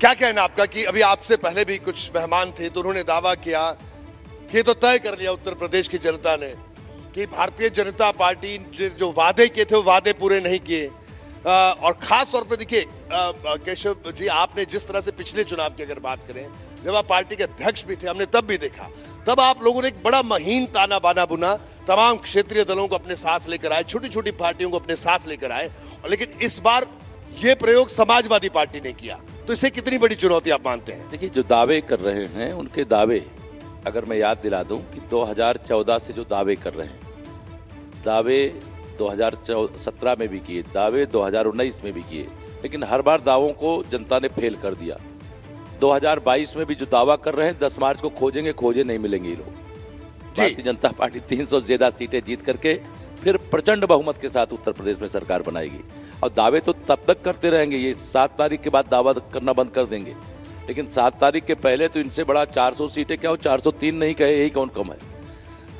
क्या कहना आपका कि अभी आपसे पहले भी कुछ मेहमान थे तो उन्होंने दावा किया कि ये तो तय कर लिया उत्तर प्रदेश की जनता ने कि भारतीय जनता पार्टी जो वादे किए थे वो वादे पूरे नहीं किए। और खास तौर पे देखिए केशव जी, आपने जिस तरह से पिछले चुनाव की अगर बात करें, जब आप पार्टी के अध्यक्ष भी थे, हमने तब भी देखा, तब आप लोगों ने एक बड़ा महीन ताना बाना बुना, तमाम क्षेत्रीय दलों को अपने साथ लेकर आए, छोटी छोटी पार्टियों को अपने साथ लेकर आए। लेकिन इस बार ये प्रयोग समाजवादी पार्टी ने किया, तो इसे कितनी बड़ी चुनौती आप मानते हैं? देखिए, जो दावे कर रहे हैं उनके दावे अगर मैं याद दिला दूं कि 2014 से जो दावे कर रहे हैं, दावे 2017 में भी किए, दावे 2019 में भी किए, लेकिन हर बार दावों को जनता ने फेल कर दिया। 2022 में भी जो दावा कर रहे हैं 10 मार्च को खोजेंगे, खोजे नहीं मिलेंगे ये लोग। भारतीय जनता पार्टी 300 से ज्यादा सीटें जीत करके फिर प्रचंड बहुमत के साथ उत्तर प्रदेश में सरकार बनाएगी। और दावे तो तब तक करते रहेंगे, ये 7 तारीख के बाद दावा करना बंद कर देंगे, लेकिन 7 तारीख के पहले तो इनसे बड़ा 400 सीटें क्या हो, 403 नहीं कहे, यही कौन कम है।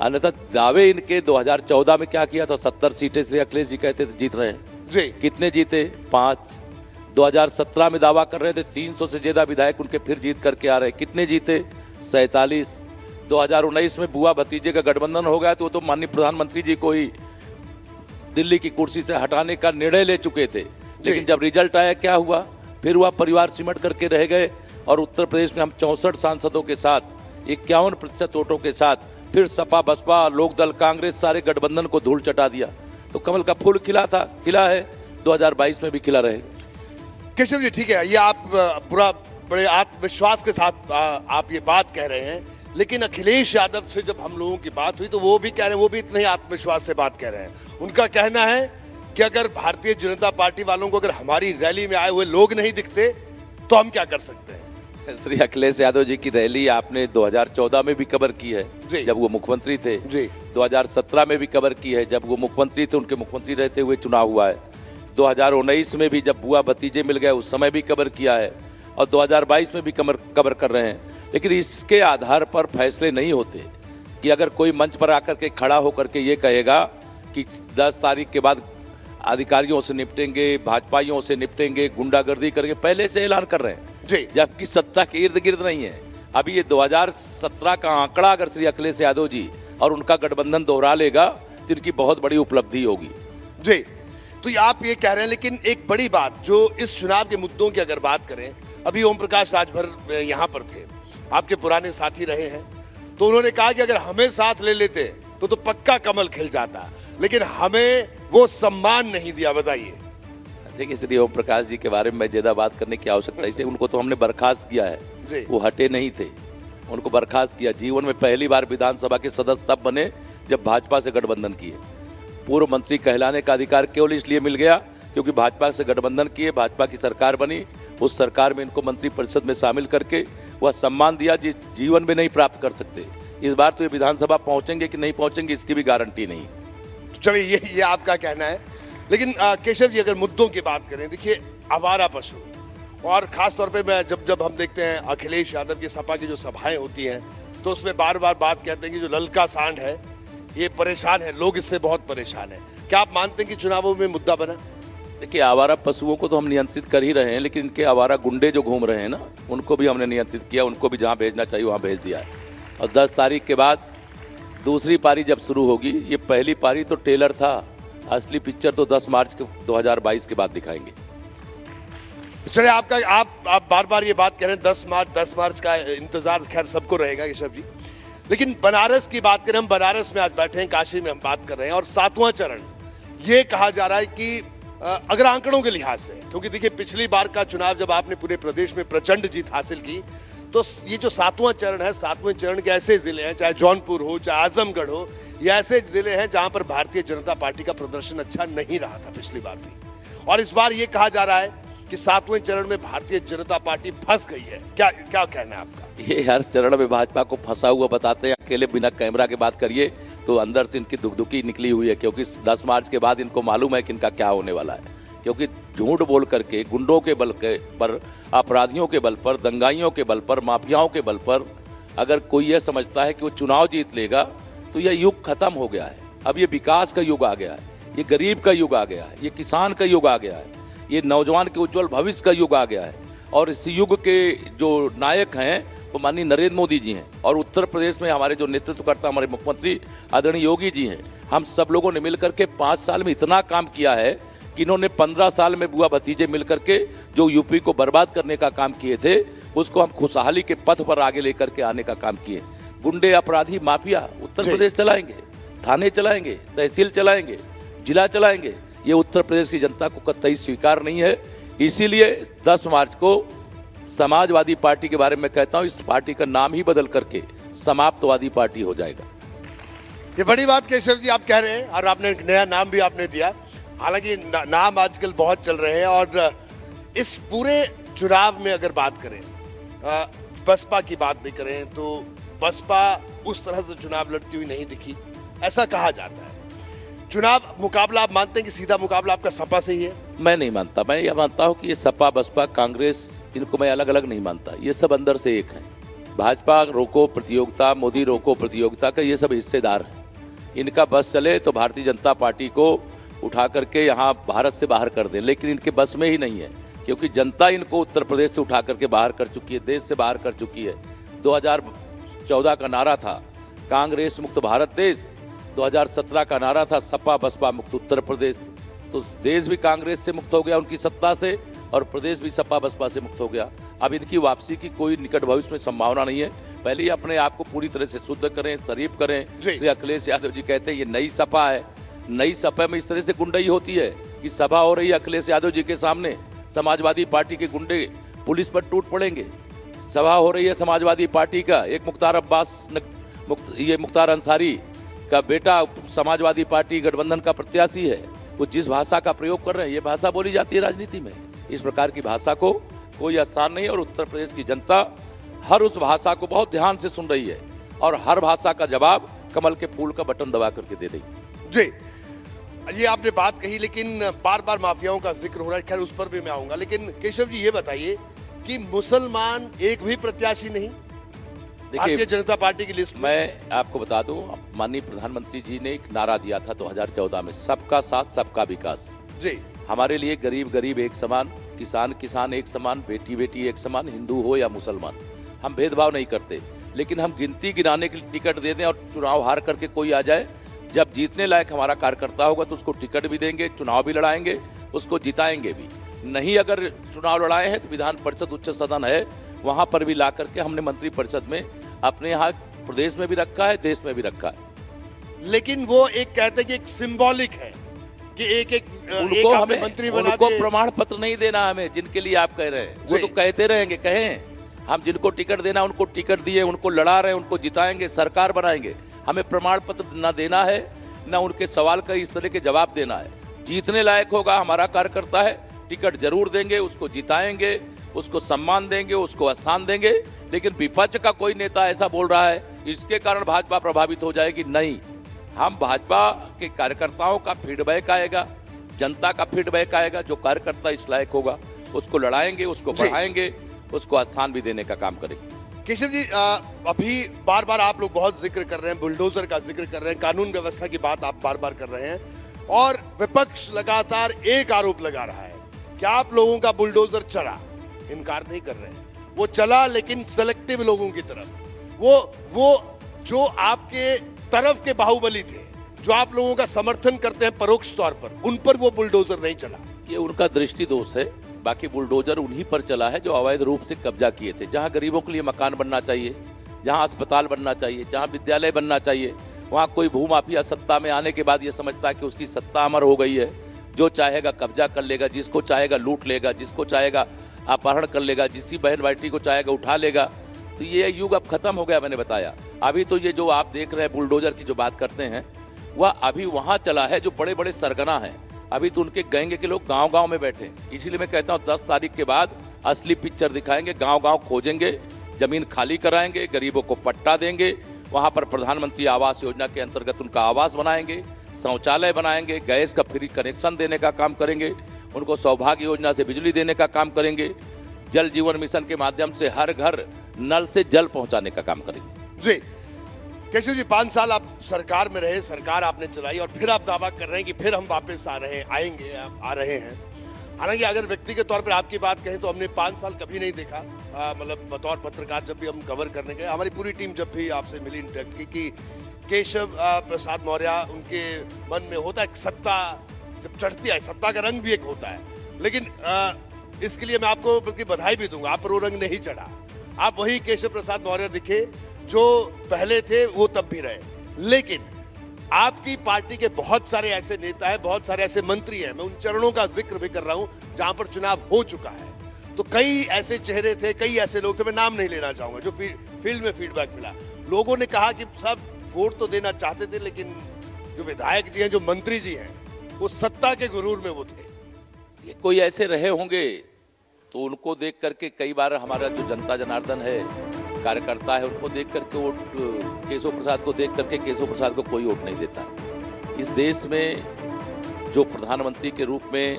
अन्यथा दावे इनके 2014 में क्या किया था, 70 सीटें से अखिलेश जी कहते थे जीत रहे हैं जी। कितने जीते? 5। 2017 में दावा कर रहे थे 300 से ज्यादा विधायक उनके फिर जीत करके आ रहे हैं, कितने जीते? 47। 2019 में बुआ भतीजे का गठबंधन हो गया तो वो तो माननीय प्रधानमंत्री जी को ही दिल्ली की कुर्सी से हटाने का निर्णय ले चुके थे, लेकिन जब रिजल्ट आया क्या हुआ? फिर हुआ परिवार सिमट करके रह गए और उत्तर प्रदेश में हम 64 सांसदों के साथ 51% वोटों के साथ फिर सपा बसपा लोकदल कांग्रेस सारे गठबंधन को धूल चटा दिया। तो कमल का फूल खिला था, खिला है, 2022 में भी खिला रहेगा। केशव जी ठीक है, ये आप पूरा बड़े आत्मविश्वास के साथ आप ये बात कह रहे हैं, लेकिन अखिलेश यादव से जब हम लोगों की बात हुई तो वो भी कह रहे हैं, वो भी इतने ही आत्मविश्वास से बात कह रहे हैं। उनका कहना है कि अगर भारतीय जनता पार्टी वालों को अगर हमारी रैली में आए हुए लोग नहीं दिखते तो हम क्या कर सकते हैं। श्री अखिलेश यादव जी की रैली आपने 2014 में भी कवर की है जब वो मुख्यमंत्री थे जी। 2017 में भी कवर की है जब वो मुख्यमंत्री थे, उनके मुख्यमंत्री रहते हुए चुनाव हुआ है। 2019 में भी जब बुआ भतीजे मिल गए उस समय भी कवर किया है और 2022 में भी कवर कर रहे हैं। लेकिन इसके आधार पर फैसले नहीं होते कि अगर कोई मंच पर आकर के खड़ा होकर के ये कहेगा कि 10 तारीख के बाद अधिकारियों से निपटेंगे, भाजपाइयों से निपटेंगे, गुंडागर्दी करके पहले से ऐलान कर रहे हैं जी, जबकि सत्ता के इर्द गिर्द नहीं है। अभी ये 2017 का आंकड़ा अगर श्री अखिलेश यादव जी और उनका गठबंधन दोहरा लेगा तो इनकी बहुत बड़ी उपलब्धि होगी जी। तो आप ये कह रहे हैं, लेकिन एक बड़ी बात जो इस चुनाव के मुद्दों की अगर बात करें, अभी ओम प्रकाश राजभर यहां पर थे, आपके पुराने साथी रहे हैं, तो उन्होंने कहा कि अगर हमें साथ ले लेते तो पक्का कमल खिल जाता, लेकिन हमें वो सम्मान नहीं दिया। बताइए। देखिए, श्री ओम प्रकाश जी के बारे में मैं ज्यादा बात करने की आवश्यकता इसलिए, उनको तो हमने बर्खास्त किया है जी। वो हटे नहीं थे, उनको बर्खास्त किया। जीवन में पहली बार विधानसभा के सदस्य तब बने जब भाजपा से गठबंधन किए। पूर्व मंत्री कहलाने का अधिकार केवल इसलिए मिल गया क्योंकि भाजपा से गठबंधन किए, भाजपा की सरकार बनी, उस सरकार में इनको मंत्रिपरिषद में शामिल करके वह सम्मान दिया जिस जीवन में नहीं प्राप्त कर सकते। इस बार तो ये विधानसभा पहुंचेंगे कि नहीं पहुंचेंगे इसकी भी गारंटी नहीं। चलिए, ये आपका कहना है, लेकिन केशव जी अगर मुद्दों की बात करें, देखिए आवारा पशु, और खास तौर पे मैं जब हम देखते हैं अखिलेश यादव की सपा की जो सभाएं होती हैं तो उसमें बार बार बात कहते हैं कि जो ललका सांड है ये परेशान है, लोग इससे बहुत परेशान है। क्या आप मानते हैं कि चुनावों में मुद्दा बना? देखिए, आवारा पशुओं को तो हम नियंत्रित कर ही रहे हैं, लेकिन इनके आवारा गुंडे जो घूम रहे हैं ना, उनको भी हमने नियंत्रित किया, उनको भी जहां भेजना चाहिए वहां भेज दिया है। और 10 तारीख के बाद दूसरी पारी जब शुरू होगी, ये पहली पारी तो टेलर था, असली पिक्चर तो 10 मार्च 2022 के बाद दिखाएंगे। चलिए, आप बार बार ये बात कह रहे हैं 10 मार्च का इंतजार खैर सबको रहेगा केशव जी, लेकिन बनारस की बात करें, हम बनारस में आज बैठे हैं, काशी में हम बात कर रहे हैं, और 7वां चरण ये कहा जा रहा है कि अगर आंकड़ों के लिहाज से, क्योंकि देखिए पिछली बार का चुनाव जब आपने पूरे प्रदेश में प्रचंड जीत हासिल की, तो ये जो 7वां चरण है, 7वें चरण के ऐसे जिले हैं, चाहे जौनपुर हो चाहे आजमगढ़ हो, ये ऐसे जिले हैं जहां पर भारतीय जनता पार्टी का प्रदर्शन अच्छा नहीं रहा था पिछली बार भी, और इस बार ये कहा जा रहा है कि 7वें चरण में भारतीय जनता पार्टी फंस गई है। क्या कहना है आपका? ये हर चरण में भाजपा को फंसा हुआ बताते हैं, अकेले बिना कैमरा के बात करिए तो अंदर से इनकी दुखदुखी निकली हुई है, क्योंकि 10 मार्च के बाद इनको मालूम है कि इनका क्या होने वाला है। क्योंकि झूठ बोल करके गुंडों के बल पर, अपराधियों के बल पर, दंगाइयों के बल पर, माफियाओं के बल पर अगर कोई यह समझता है कि वो चुनाव जीत लेगा तो यह युग खत्म हो गया है। अब ये विकास का युग आ गया है, ये गरीब का युग आ गया है, ये किसान का युग आ गया है, ये नौजवान के उज्जवल भविष्य का युग आ गया है। और इस युग के जो नायक हैं वो माननीय नरेंद्र मोदी जी हैं, और उत्तर प्रदेश में हमारे जो नेतृत्वकर्ता हमारे मुख्यमंत्री आदरणीय योगी जी हैं। हम सब लोगों ने मिलकर के 5 साल में इतना काम किया है कि इन्होंने 15 साल में बुआ भतीजे मिलकर के जो यूपी को बर्बाद करने का काम किए थे, उसको हम खुशहाली के पथ पर आगे लेकर के आने का काम किए। गुंडे, अपराधी, माफिया उत्तर प्रदेश चलाएंगे, थाने चलाएंगे, तहसील चलाएंगे, जिला चलाएंगे, ये उत्तर प्रदेश की जनता को कतई स्वीकार नहीं है। इसीलिए 10 मार्च को समाजवादी पार्टी के बारे में कहता हूं, इस पार्टी का नाम ही बदल करके समाप्तवादी पार्टी हो जाएगा। ये बड़ी बात केशव जी आप कह रहे हैं, और आपने एक नया नाम भी आपने दिया। हालांकि नाम आजकल बहुत चल रहे हैं, और इस पूरे चुनाव में अगर बात करें, बसपा की बात भी करें, तो बसपा उस तरह से चुनाव लड़ती हुई नहीं दिखी, ऐसा कहा जाता है। चुनाव मुकाबला आप मानते हैं कि सीधा मुकाबला आपका सपा से ही है? मैं नहीं मानता। मैं यह मानता हूं कि ये सपा, बसपा, कांग्रेस, इनको मैं अलग अलग नहीं मानता। ये सब अंदर से एक है। भाजपा रोको प्रतियोगिता, मोदी रोको प्रतियोगिता का ये सब हिस्सेदार हैं। इनका बस चले तो भारतीय जनता पार्टी को उठा करके यहां भारत से बाहर कर दें, लेकिन इनके बस में ही नहीं है, क्योंकि जनता इनको उत्तर प्रदेश से उठा करके बाहर कर चुकी है, देश से बाहर कर चुकी है। 2014 का नारा था कांग्रेस मुक्त भारत देश, 2017 का नारा था सपा बसपा मुक्त उत्तर प्रदेश। तो देश भी कांग्रेस से मुक्त हो गया उनकी सत्ता से, और प्रदेश भी सपा बसपा से मुक्त हो गया। अब इनकी वापसी की कोई निकट भविष्य में संभावना नहीं है। पहले ही अपने आप को पूरी तरह से शुद्ध करें, शरीफ करें। श्री अखिलेश यादव जी कहते हैं ये नई सपा है। नई सपा में इस तरह से गुंडई होती है कि सभा हो रही है अखिलेश यादव जी के सामने, समाजवादी पार्टी के गुंडे पुलिस पर टूट पड़ेंगे। सभा हो रही है समाजवादी पार्टी का एक मुख्तार अंसारी का बेटा समाजवादी पार्टी गठबंधन का प्रत्याशी है। वो जिस भाषा का प्रयोग कर रहे हैं, ये भाषा बोली जाती है राजनीति में। इस प्रकार की भाषा को कोई आसान नहीं, और उत्तर प्रदेश की जनता हर उस भाषा को बहुत ध्यान से सुन रही है, और हर भाषा का जवाब कमल के फूल का बटन दबा करके दे रही। जी, ये आपने बात कही, लेकिन बार बार माफियाओं का जिक्र हो रहा है, खैर उस पर भी मैं आऊंगा। लेकिन केशव जी ये बताइए कि मुसलमान एक भी प्रत्याशी नहीं भारतीय जनता पार्टी की लिस्ट में? मैं आपको बता दूं, माननीय प्रधानमंत्री जी ने एक नारा दिया था 2014 में, सबका साथ सबका विकास। जी, हमारे लिए गरीब गरीब एक समान, किसान किसान एक समान, बेटी बेटी एक समान, हिंदू हो या मुसलमान, हम भेदभाव नहीं करते। लेकिन हम गिनती गिनाने के लिए टिकट दे दें और चुनाव हार करके कोई आ जाए, जब जीतने लायक हमारा कार्यकर्ता होगा तो उसको टिकट भी देंगे, चुनाव भी लड़ाएंगे, उसको जिताएंगे भी। नहीं अगर चुनाव लड़ाए हैं तो विधान परिषद उच्च सदन है, वहां पर भी ला करके हमने मंत्री परिषद में अपने यहाँ प्रदेश में भी रखा है, देश में भी रखा है। लेकिन वो एक कहते हैं कि एक सिंबॉलिक है कि एक उनको हमें मंत्री बना उनको प्रमाण पत्र नहीं देना हमें, जिनके लिए आप कह रहे हैं। वो तो कहते रहेंगे, कहें हम जिनको टिकट देना उनको टिकट दिए, उनको लड़ा रहे, उनको जिताएंगे, सरकार बनाएंगे। हमें प्रमाण पत्र न देना है, न उनके सवाल का इस तरह के जवाब देना है। जीतने लायक होगा हमारा कार्यकर्ता है, टिकट जरूर देंगे, उसको जिताएंगे, उसको सम्मान देंगे, उसको स्थान देंगे। लेकिन विपक्ष का कोई नेता ऐसा बोल रहा है इसके कारण भाजपा प्रभावित हो जाएगी, नहीं। हम भाजपा के कार्यकर्ताओं का फीडबैक आएगा, जनता का फीडबैक आएगा, जो कार्यकर्ता इस लायक होगा उसको लड़ाएंगे, उसको बढ़ाएंगे, उसको स्थान भी देने का काम करेंगे। केशव जी, अभी बार बार आप लोग बहुत जिक्र कर रहे हैं, बुलडोजर का जिक्र कर रहे हैं, कानून व्यवस्था की बात आप बार बार कर रहे हैं, और विपक्ष लगातार एक आरोप लगा रहा है कि आप लोगों का बुलडोजर चला। इनकार नहीं कर रहे हैं, वो चला, लेकिन सेलेक्टिव लोगों की तरफ। वो जो आपके तरफ के बाहुबली थे, जो आप लोगों का समर्थन करते हैं परोक्ष तौर पर, उन पर वो बुलडोजर नहीं चला। ये उनका दृष्टि दोष है। बाकी बुलडोजर उन्हीं पर चला है जो अवैध रूप से कब्जा किए थे। जहां गरीबों के लिए मकान बनना चाहिए, जहां अस्पताल बनना चाहिए, जहां विद्यालय बनना चाहिए, वहां कोई भूमाफिया सत्ता में आने के बाद ये समझता है कि उसकी सत्ता अमर हो गई है, जो चाहेगा कब्जा कर लेगा, जिसको चाहेगा लूट लेगा, जिसको चाहेगा अपहरण कर लेगा, जिसकी बहन बेटी को चाहेगा उठा लेगा। तो ये युग अब खत्म हो गया। मैंने बताया अभी तो ये जो आप देख रहे हैं बुलडोजर की जो बात करते हैं, वह अभी वहां चला है जो बड़े बड़े सरगना हैं। अभी तो उनके गैंग के लोग गांव गांव में बैठे हैं। इसीलिए मैं कहता हूं 10 तारीख के बाद असली पिक्चर दिखाएंगे, गांव गांव खोजेंगे, जमीन खाली कराएंगे, गरीबों को पट्टा देंगे, वहां पर प्रधानमंत्री आवास योजना के अंतर्गत उनका आवास बनाएंगे, शौचालय बनाएंगे, गैस का फ्री कनेक्शन देने का काम करेंगे, उनको सौभाग्य योजना से बिजली देने का काम करेंगे, जल जीवन मिशन के माध्यम से हर घर नल से जल पहुंचाने का काम करेंगे। जी केशव जी, 5 साल आप सरकार में रहे, सरकार आपने चलाई, और फिर आप दावा कर रहे हैं कि फिर हम वापस आ रहे हैं, आ रहे हैं। हालांकि अगर व्यक्तिगत तौर पर आपकी बात कहें तो हमने 5 साल कभी नहीं देखा, मतलब बतौर पत्रकार जब भी हम कवर करने गए, हमारी पूरी टीम जब भी आपसे मिली इंटरेक्ट की कि केशव प्रसाद मौर्य उनके मन में होता है सत्ता जब चढ़ती है, सत्ता का रंग भी एक होता है, लेकिन इसके लिए मैं आपको बल्कि बधाई भी दूंगा, आप पर वो रंग नहीं चढ़ा। आप वही केशव प्रसाद मौर्य दिखे जो पहले थे, वो तब भी रहे। लेकिन आपकी पार्टी के बहुत सारे ऐसे नेता हैं, बहुत सारे ऐसे मंत्री हैं, मैं उन चरणों का जिक्र भी कर रहा हूं जहां पर चुनाव हो चुका है। तो कई ऐसे चेहरे थे, कई ऐसे लोग थे, मैं नाम नहीं लेना चाहूंगा, जो फील्ड में फीडबैक मिला। लोगों ने कहा कि सब वोट तो देना चाहते थे, लेकिन जो विधायक जी हैं, जो मंत्री जी हैं, वो सत्ता के गुरूर में वो थे। कोई ऐसे रहे होंगे तो उनको देख करके कई बार हमारा जो जनता जनार्दन है, कार्यकर्ता है, उनको देख करके वोट, केशव प्रसाद को देख करके केशव प्रसाद को कोई वोट नहीं देता। इस देश में जो प्रधानमंत्री के रूप में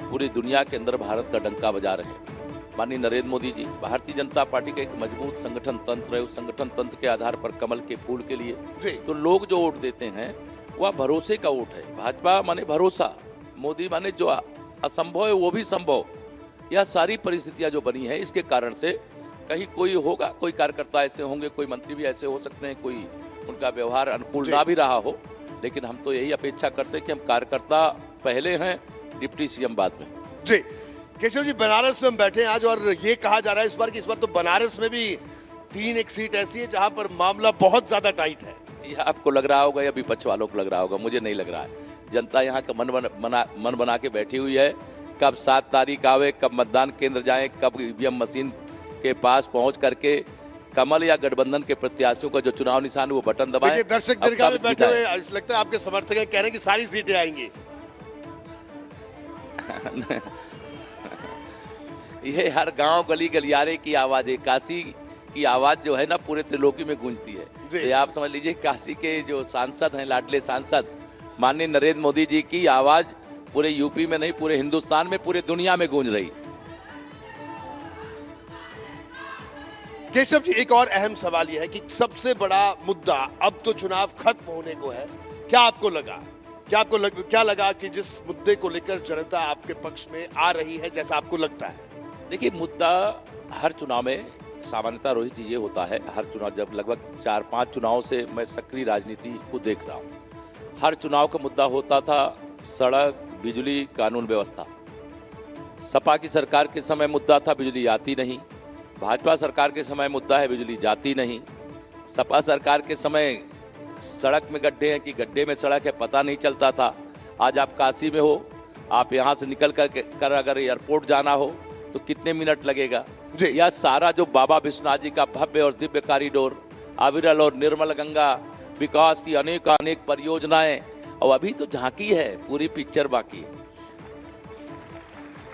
पूरी दुनिया के अंदर भारत का डंका बजा रहे हैं माननीय नरेंद्र मोदी जी, भारतीय जनता पार्टी का एक मजबूत संगठन तंत्र है। उस संगठन तंत्र के आधार पर कमल के फूल के लिए तो लोग जो वोट देते हैं वह भरोसे का वोट है। भाजपा माने भरोसा, मोदी माने जो असंभव है वो भी संभव। यह सारी परिस्थितियां जो बनी है, इसके कारण से कहीं कोई होगा, कोई कार्यकर्ता ऐसे होंगे, कोई मंत्री भी ऐसे हो सकते हैं, कोई उनका व्यवहार अनुकूल ना भी रहा हो, लेकिन हम तो यही अपेक्षा करते हैं कि हम कार्यकर्ता पहले हैं, डिप्टी सीएम बाद में। जी केशव जी, बनारस में हम बैठे हैं आज और ये कहा जा रहा है इस बार तो बनारस में भी 3 एक सीट ऐसी है जहां पर मामला बहुत ज्यादा टाइट है। यह आपको लग रहा होगा या विपक्ष वालों को लग रहा होगा, मुझे नहीं लग रहा है। जनता यहाँ का मन बना के बैठी हुई है। कब 7 तारीख आवे, कब मतदान केंद्र जाए, कब ईवीएम मशीन के पास पहुंच करके कमल या गठबंधन के प्रत्याशियों का जो चुनाव निशान वो बटन दबाए। दर्शक दीर्घा में बैठे हुए लगता है आपके समर्थक कह रहे हैं कि सारी सीटें आएंगी। ये हर गांव गली गलियारे की आवाज है। काशी की आवाज जो है ना पूरे त्रिलोकी में गूंजती है। तो आप समझ लीजिए काशी के जो सांसद हैं, लाडले सांसद माननीय नरेंद्र मोदी जी की आवाज पूरे यूपी में नहीं, पूरे हिंदुस्तान में, पूरे दुनिया में गूंज रही। केशव जी, एक और अहम सवाल यह है कि सबसे बड़ा मुद्दा अब तो चुनाव खत्म होने को है। क्या आपको लगा, क्या लगा कि जिस मुद्दे को लेकर जनता आपके पक्ष में आ रही है, जैसा आपको लगता है? देखिए, मुद्दा हर चुनाव में सामान्यतः रोहित जी ये होता है, हर चुनाव जब लगभग 4-5 चुनाव से मैं सक्रिय राजनीति को देख रहा हूं, हर चुनाव का मुद्दा होता था सड़क, बिजली, कानून व्यवस्था। सपा की सरकार के समय मुद्दा था बिजली आती नहीं, भाजपा सरकार के समय मुद्दा है बिजली जाती नहीं। सपा सरकार के समय सड़क में गड्ढे हैं कि गड्ढे में सड़क है पता नहीं चलता था। आज आप काशी में हो, आप यहां से निकल कर अगर एयरपोर्ट जाना हो तो कितने मिनट लगेगा। यह सारा जो बाबा विश्वनाथ जी का भव्य और दिव्य कॉरिडोर, अविरल और निर्मल गंगा, विकास की अनेक परियोजनाएं, और अभी तो झांकी है, पूरी पिक्चर बाकी है।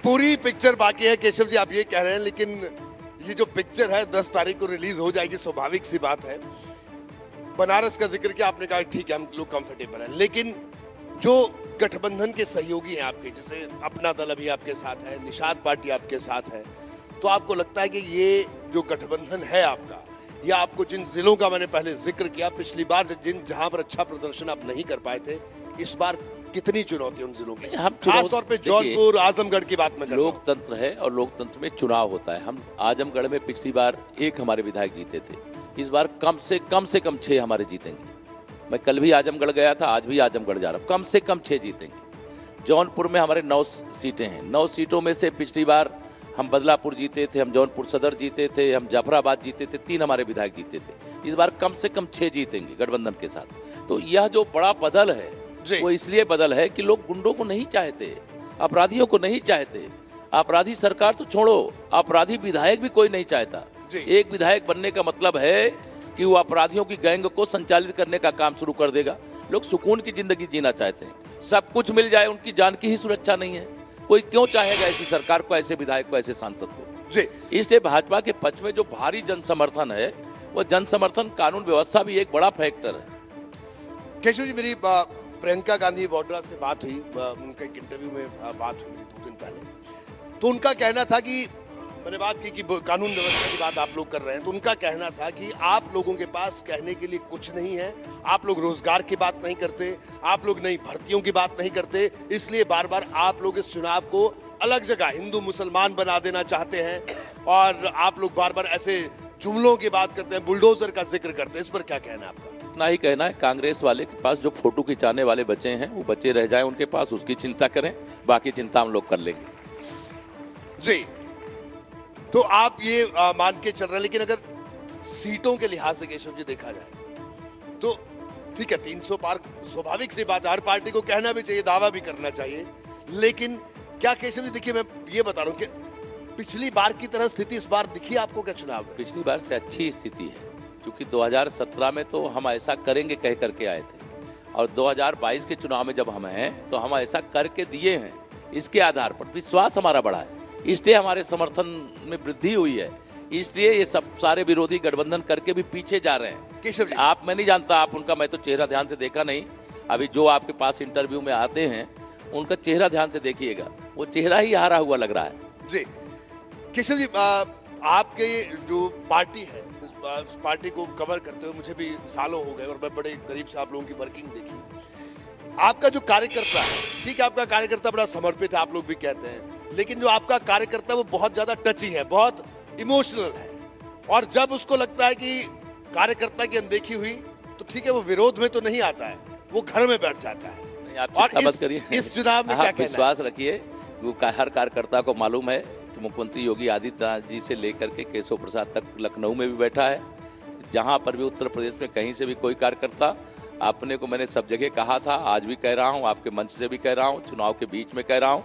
पूरी पिक्चर बाकी है केशव जी, आप ये कह रहे हैं, लेकिन ये जो पिक्चर है 10 तारीख को रिलीज हो जाएगी, स्वाभाविक सी बात है। बनारस का जिक्र किया आपने, कहा ठीक है हम लोग कंफर्टेबल हैं, लेकिन जो गठबंधन के सहयोगी हैं आपके, जैसे अपना दल अभी आपके साथ है, निषाद पार्टी आपके साथ है, तो आपको लगता है कि ये जो गठबंधन है आपका, या आपको जिन जिलों का मैंने पहले जिक्र किया, पिछली बार जहां पर अच्छा प्रदर्शन आप नहीं कर पाए थे, इस बार कितनी चुनौती उन जिलों में? खासतौर पे जौनपुर, आजमगढ़ की बात में कर रहा हूं। लोकतंत्र है और लोकतंत्र में चुनाव होता है। हम आजमगढ़ में पिछली बार 1 हमारे विधायक जीते थे, इस बार कम से कम 6 हमारे जीतेंगे। मैं कल भी आजमगढ़ गया था, आज भी आजमगढ़ जा रहा हूं, कम से कम 6 जीतेंगे। जौनपुर में हमारे 9 सीटें हैं। 9 सीटों में से पिछली बार हम बदलापुर जीते थे, हम जौनपुर सदर जीते थे, हम जाफराबाद जीते थे, 3 हमारे विधायक जीते थे। इस बार कम से कम 6 जीतेंगे गठबंधन के साथ। तो यह जो बड़ा बदल है वो इसलिए बदल है कि लोग गुंडों को नहीं चाहते, अपराधियों को नहीं चाहते। अपराधी सरकार तो छोड़ो, अपराधी विधायक भी कोई नहीं चाहता। एक विधायक बनने का मतलब है कि वो अपराधियों की गैंग को संचालित करने का काम शुरू कर देगा। लोग सुकून की जिंदगी जीना चाहते हैं, सब कुछ मिल जाए, उनकी जान की ही सुरक्षा नहीं है। कोई क्यों चाहेगा ऐसी सरकार को, ऐसे विधायक को, ऐसे सांसद को? इसलिए भाजपा के पक्ष में जो भारी जन समर्थन है, वो जन समर्थन कानून व्यवस्था भी एक बड़ा फैक्टर है। केशव जी, मेरी प्रियंका गांधी वाड्रा से बात हुई, उनके एक इंटरव्यू में बात हुई 2 दिन पहले, तो उनका कहना था कि मैंने बात की कि कानून व्यवस्था की बात आप लोग कर रहे हैं, तो उनका कहना था कि आप लोगों के पास कहने के लिए कुछ नहीं है, आप लोग रोजगार की बात नहीं करते, आप लोग नई भर्तियों की बात नहीं करते, इसलिए बार बार आप लोग इस चुनाव को अलग जगह हिंदू मुसलमान बना देना चाहते हैं और आप लोग बार बार ऐसे जुमलों की बात करते हैं, बुलडोजर का जिक्र करते हैं, इस पर क्या कहना है आपका? इतना ही कहना है, कांग्रेस वाले के पास जो फोटो खिंचाने वाले बचे हैं वो बचे रह जाए उनके पास, उसकी चिंता करें, बाकी चिंता हम लोग कर लेंगे। जी, तो आप ये मान के चल रहे हैं, लेकिन अगर सीटों के लिहाज से केशव जी देखा जाए तो ठीक है, 300 पार स्वाभाविक सी बात है, हर पार्टी को कहना भी चाहिए, दावा भी करना चाहिए, लेकिन क्या केशव जी देखिए, मैं ये बता रहा हूं कि पिछली बार की तरह स्थिति इस बार दिखी आपको क्या चुनाव में? पिछली बार से अच्छी स्थिति है, क्योंकि 2017 में तो हम ऐसा करेंगे कह करके आए थे, और 2022 के चुनाव में जब हम हैं तो हम ऐसा करके दिए हैं। इसके आधार पर विश्वास हमारा बढ़ा है, इसलिए हमारे समर्थन में वृद्धि हुई है, इसलिए ये सब सारे विरोधी गठबंधन करके भी पीछे जा रहे हैं। केशव जी, आप, मैं नहीं जानता आप उनका, मैं तो चेहरा ध्यान से देखा नहीं, अभी जो आपके पास इंटरव्यू में आते हैं उनका चेहरा ध्यान से देखिएगा, वो चेहरा ही हारा हुआ लग रहा है। जी केशव जी, आपके जो पार्टी है, इस पार्टी को कवर करते हुए मुझे भी सालों हो गए और मैं बड़े करीब से आप लोगों की वर्किंग देखी। आपका जो कार्यकर्ता है, ठीक है, आपका कार्यकर्ता बड़ा समर्पित है, आप लोग भी कहते हैं, लेकिन जो आपका कार्यकर्ता वो बहुत ज्यादा टची है, बहुत इमोशनल है, और जब उसको लगता है कि कार्यकर्ता की अनदेखी हुई तो ठीक है, वो विरोध में तो नहीं आता है, वो घर में बैठ जाता है। आप और चिंता मत करिए, इस चुनाव में आप क्या कहना है? विश्वास रखिए, वो हर कार्यकर्ता को मालूम है कि मुख्यमंत्री योगी आदित्यनाथ जी से लेकर के केशव प्रसाद तक लखनऊ में भी बैठा है, जहां पर भी उत्तर प्रदेश में कहीं से भी कोई कार्यकर्ता, अपने को मैंने सब जगह कहा था, आज भी कह रहा हूं, आपके मंच से भी कह रहा हूं, चुनाव के बीच में कह रहा हूं,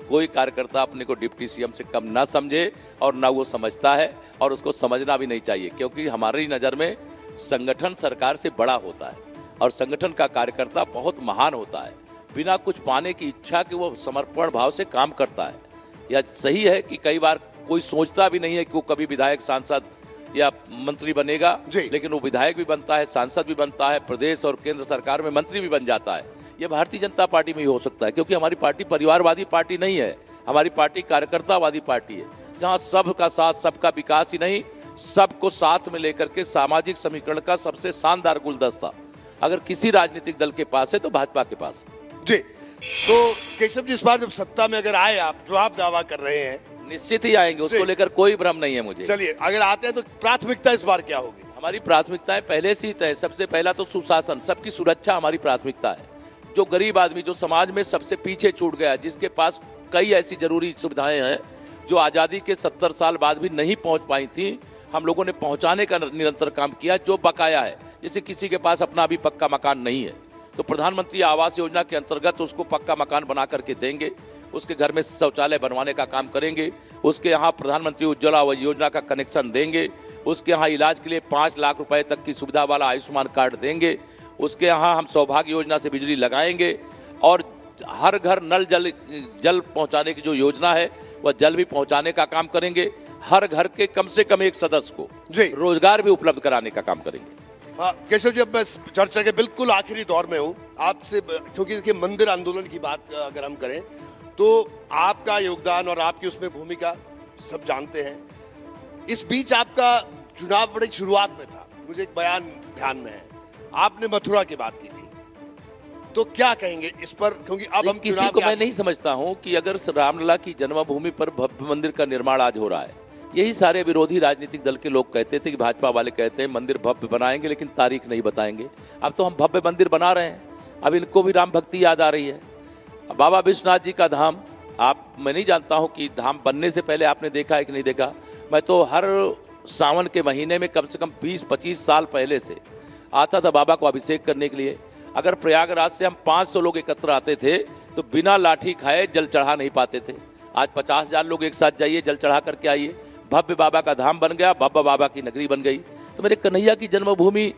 कोई कार्यकर्ता अपने को डिप्टी सीएम से कम ना समझे, और ना वो समझता है, और उसको समझना भी नहीं चाहिए, क्योंकि हमारी नजर में संगठन सरकार से बड़ा होता है और संगठन का कार्यकर्ता बहुत महान होता है, बिना कुछ पाने की इच्छा के वो समर्पण भाव से काम करता है। यह सही है कि कई बार कोई सोचता भी नहीं है कि वो कभी विधायक, सांसद या मंत्री बनेगा, लेकिन वो विधायक भी बनता है, सांसद भी बनता है, प्रदेश और केंद्र सरकार में मंत्री भी बन जाता है। ये भारतीय जनता पार्टी में ही हो सकता है, क्योंकि हमारी पार्टी परिवारवादी पार्टी नहीं है, हमारी पार्टी कार्यकर्तावादी पार्टी है, जहां सबका साथ, सबका विकास ही नहीं, सबको साथ में लेकर के सामाजिक समीकरण का सबसे शानदार गुलदस्ता अगर किसी राजनीतिक दल के पास है तो भाजपा के पास है। जी, तो केशव जी, इस बार जब सत्ता में अगर आए आप, जो आप दावा कर रहे हैं, निश्चित ही आएंगे, उसको लेकर कोई भ्रम नहीं है मुझे। चलिए, अगर आते हैं तो प्राथमिकता इस बार क्या होगी? हमारी प्राथमिकताएं पहले से ही तय, सबसे पहला तो सुशासन, सबकी सुरक्षा हमारी प्राथमिकता है। जो गरीब आदमी, जो समाज में सबसे पीछे छूट गया, जिसके पास कई ऐसी जरूरी सुविधाएं हैं जो आजादी के 70 साल बाद भी नहीं पहुंच पाई थी, हम लोगों ने पहुंचाने का निरंतर काम किया। जो बकाया है, जैसे किसी के पास अपना अभी पक्का मकान नहीं है, तो प्रधानमंत्री आवास योजना के अंतर्गत उसको पक्का मकान बना करके देंगे, उसके घर में शौचालय बनवाने का काम करेंगे, उसके यहाँ प्रधानमंत्री उज्ज्वला योजना का कनेक्शन देंगे, उसके यहाँ इलाज के लिए 5 लाख रुपए तक की सुविधा वाला आयुष्मान कार्ड देंगे, उसके यहाँ हम सौभाग्य योजना से बिजली लगाएंगे, और हर घर नल जल पहुंचाने की जो योजना है वह जल भी पहुंचाने का काम करेंगे। हर घर के कम से कम एक सदस्य को रोजगार भी उपलब्ध कराने का काम करेंगे। केशव जी, अब मैं चर्चा के बिल्कुल आखिरी दौर में हूं आपसे, क्योंकि देखिए मंदिर आंदोलन की बात अगर हम करें तो आपका योगदान और आपकी उसमें भूमिका सब जानते हैं। इस बीच आपका चुनाव बड़ी शुरुआत में था, मुझे एक बयान ध्यान में है, आपने मथुरा की बात की थी, तो क्या कहेंगे इस पर? क्योंकि अब हम किसी को मैं नहीं समझता हूं कि अगर रामलला की जन्मभूमि पर भव्य मंदिर का निर्माण आज हो रहा है, यही सारे विरोधी राजनीतिक दल के लोग कहते थे कि भाजपा वाले कहते हैं मंदिर भव्य बनाएंगे लेकिन तारीख नहीं बताएंगे। अब तो हम भव्य मंदिर बना रहे हैं, अब इनको भी राम भक्ति याद आ रही है। बाबा विश्वनाथ जी का धाम, मैं नहीं जानता हूं कि धाम बनने से पहले आपने देखा है कि नहीं देखा, मैं तो हर सावन के महीने में कम से कम 20-25 साल पहले से आता था बाबा को अभिषेक करने के लिए। अगर प्रयागराज से हम 500 लोग एकत्र आते थे तो बिना लाठी खाए जल चढ़ा नहीं पाते थे। आज 50,000 लोग एक साथ जाइए, जल चढ़ा करके आइए, भव्य बाबा का धाम बन गया, भव्य बाबा की नगरी बन गई। तो मेरे कन्हैया की जन्मभूमि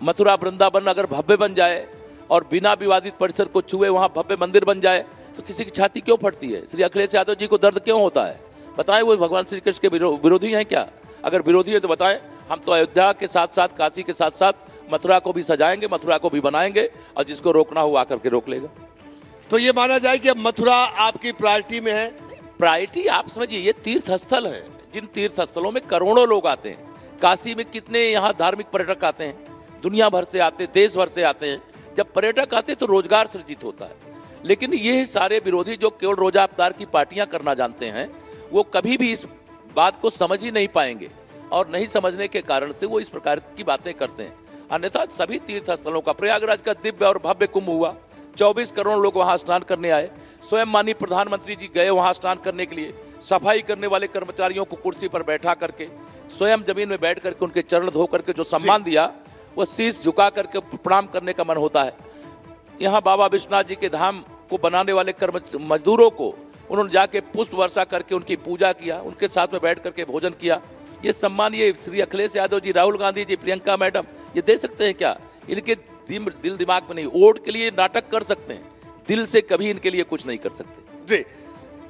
मथुरा वृंदावन अगर भव्य बन जाए और बिना विवादित परिसर को छुए वहां भव्य मंदिर बन जाए तो किसी की छाती क्यों फटती है? श्री अखिलेश यादव जी को दर्द क्यों होता है? बताएं, वो भगवान श्री कृष्ण के विरोधी हैं क्या? अगर विरोधी है तो बताएं। हम तो अयोध्या के साथ साथ, काशी के साथ साथ मथुरा को भी सजाएंगे, मथुरा को भी बनाएंगे, और जिसको रोकना हो आकर के रोक लेगा। तो ये माना जाए कि अब मथुरा आपकी प्रायोरिटी में है? प्रायोरिटी आप समझिए, ये तीर्थ स्थल है, जिन तीर्थ स्थलों में करोड़ों लोग आते हैं। काशी में कितने यहाँ धार्मिक पर्यटक आते हैं, दुनिया भर से आते हैं, देश भर से आते हैं। जब पर्यटक आते हैं तो रोजगार सृजित होता है। लेकिन ये सारे विरोधी जो केवल रोजा अवतार की पार्टियां करना जानते हैं, वो कभी भी इस बात को समझ ही नहीं पाएंगे और नहीं समझने के कारण से वो इस प्रकार की बातें करते हैं। अन्यथा सभी तीर्थ स्थलों का, प्रयागराज का दिव्य और भव्य कुंभ हुआ, 24 करोड़ लोग वहां स्नान करने आए, स्वयं माननीय प्रधानमंत्री जी गए वहां स्नान करने के लिए, सफाई करने वाले कर्मचारियों को कुर्सी पर बैठा करके, स्वयं जमीन में बैठ करके उनके चरण धो करके जो सम्मान दिया, वो शीश झुका करके प्रणाम करने का मन होता है। यहाँ बाबा विश्वनाथ जी के धाम को बनाने वाले मजदूरों को उन्होंने जाके पुष्प वर्षा करके उनकी पूजा किया, उनके साथ में बैठ करके भोजन किया। ये सम्मान ये श्री अखिलेश यादव जी, राहुल गांधी जी, प्रियंका मैडम ये दे सकते हैं क्या? इनके दिल दिमाग में नहीं, वोट के लिए नाटक कर सकते हैं, दिल से कभी इनके लिए कुछ नहीं कर सकते। जी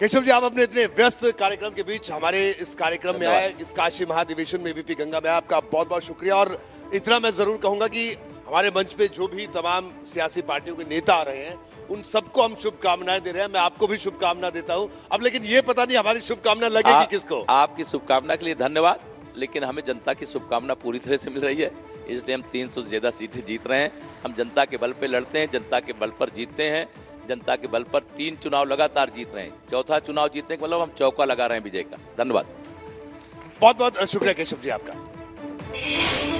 केशव जी, आप अपने इतने व्यस्त कार्यक्रम के बीच हमारे इस कार्यक्रम में आए, इस काशी महाधिवेशन में वीपी गंगा में आपका बहुत बहुत शुक्रिया। और इतना मैं जरूर कहूंगा कि हमारे मंच पे जो भी तमाम सियासी पार्टियों के नेता आ रहे हैं, उन सबको हम शुभकामनाएं दे रहे हैं। मैं आपको भी शुभकामना देता हूं। अब लेकिन ये पता नहीं हमारी शुभकामना लगेगी किसको। आपकी शुभकामना के लिए धन्यवाद, लेकिन हमें जनता की शुभकामना पूरी तरह से मिल रही है, इसलिए हम 300 से ज्यादा सीटें जीत रहे हैं। हम जनता के बल पे लड़ते हैं, जनता के बल पर जीतते हैं, जनता के बल पर 3 चुनाव लगातार जीत रहे हैं। चौथा चुनाव जीतने का मतलब हम चौका लगा रहे हैं विजय का। धन्यवाद। बहुत बहुत शुक्रिया केशव जी आपका।